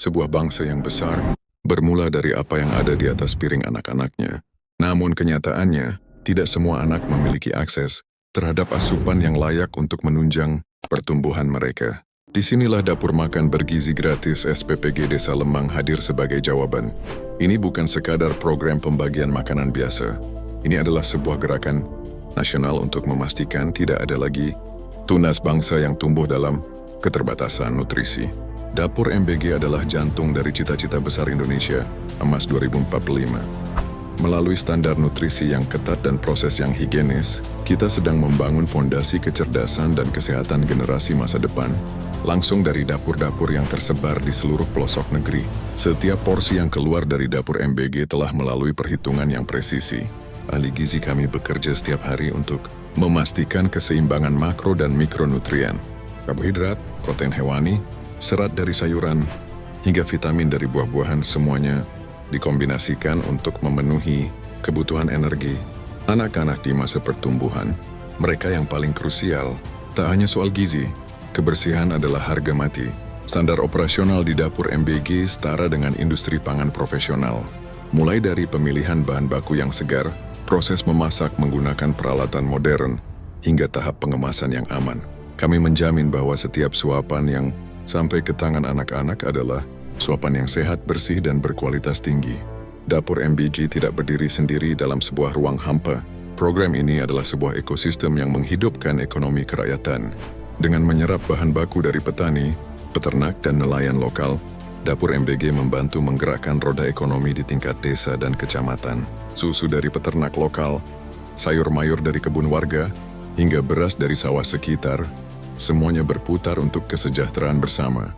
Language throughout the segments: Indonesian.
Sebuah bangsa yang besar bermula dari apa yang ada di atas piring anak-anaknya. Namun kenyataannya, tidak semua anak memiliki akses terhadap asupan yang layak untuk menunjang pertumbuhan mereka. Disinilah dapur makan bergizi gratis SPPG Desa Lemang hadir sebagai jawaban. Ini bukan sekadar program pembagian makanan biasa. Ini adalah sebuah gerakan nasional untuk memastikan tidak ada lagi tunas bangsa yang tumbuh dalam keterbatasan nutrisi. Dapur MBG adalah jantung dari cita-cita besar Indonesia, Emas 2045. Melalui standar nutrisi yang ketat dan proses yang higienis, kita sedang membangun fondasi kecerdasan dan kesehatan generasi masa depan, langsung dari dapur-dapur yang tersebar di seluruh pelosok negeri. Setiap porsi yang keluar dari dapur MBG telah melalui perhitungan yang presisi. Ahli gizi kami bekerja setiap hari untuk memastikan keseimbangan makro dan mikronutrien, karbohidrat, protein hewani, serat dari sayuran, hingga vitamin dari buah-buahan, semuanya dikombinasikan untuk memenuhi kebutuhan energi anak-anak di masa pertumbuhan. Mereka yang paling krusial, tak hanya soal gizi, kebersihan adalah harga mati. Standar operasional di dapur MBG setara dengan industri pangan profesional. Mulai dari pemilihan bahan baku yang segar, proses memasak menggunakan peralatan modern, hingga tahap pengemasan yang aman. Kami menjamin bahwa setiap suapan yang sampai ke tangan anak-anak adalah suapan yang sehat, bersih, dan berkualitas tinggi. Dapur MBG tidak berdiri sendiri dalam sebuah ruang hampa. Program ini adalah sebuah ekosistem yang menghidupkan ekonomi kerakyatan. Dengan menyerap bahan baku dari petani, peternak, dan nelayan lokal, Dapur MBG membantu menggerakkan roda ekonomi di tingkat desa dan kecamatan. Susu dari peternak lokal, sayur mayur dari kebun warga, hingga beras dari sawah sekitar, semuanya berputar untuk kesejahteraan bersama.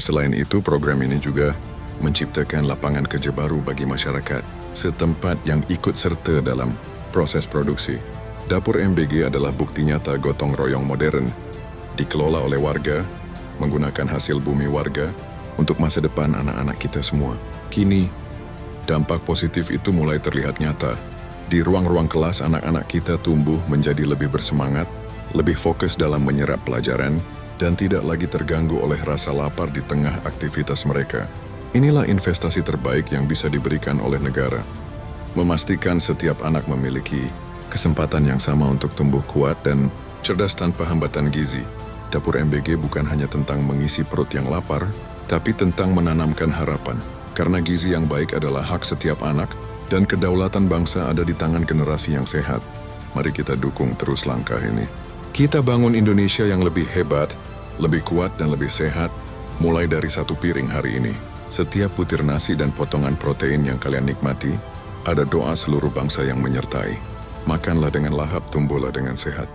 Selain itu, program ini juga menciptakan lapangan kerja baru bagi masyarakat setempat yang ikut serta dalam proses produksi. Dapur MBG adalah bukti nyata gotong royong modern, dikelola oleh warga, menggunakan hasil bumi warga untuk masa depan anak-anak kita semua. Kini, dampak positif itu mulai terlihat nyata. Di ruang-ruang kelas, anak-anak kita tumbuh menjadi lebih bersemangat, lebih fokus dalam menyerap pelajaran, dan tidak lagi terganggu oleh rasa lapar di tengah aktivitas mereka. Inilah investasi terbaik yang bisa diberikan oleh negara. Memastikan setiap anak memiliki kesempatan yang sama untuk tumbuh kuat dan cerdas tanpa hambatan gizi. Dapur MBG bukan hanya tentang mengisi perut yang lapar, tapi tentang menanamkan harapan. Karena gizi yang baik adalah hak setiap anak, dan kedaulatan bangsa ada di tangan generasi yang sehat. Mari kita dukung terus langkah ini. Kita bangun Indonesia yang lebih hebat, lebih kuat, dan lebih sehat, mulai dari satu piring hari ini. Setiap butir nasi dan potongan protein yang kalian nikmati, ada doa seluruh bangsa yang menyertai. Makanlah dengan lahap, tumbuhlah dengan sehat.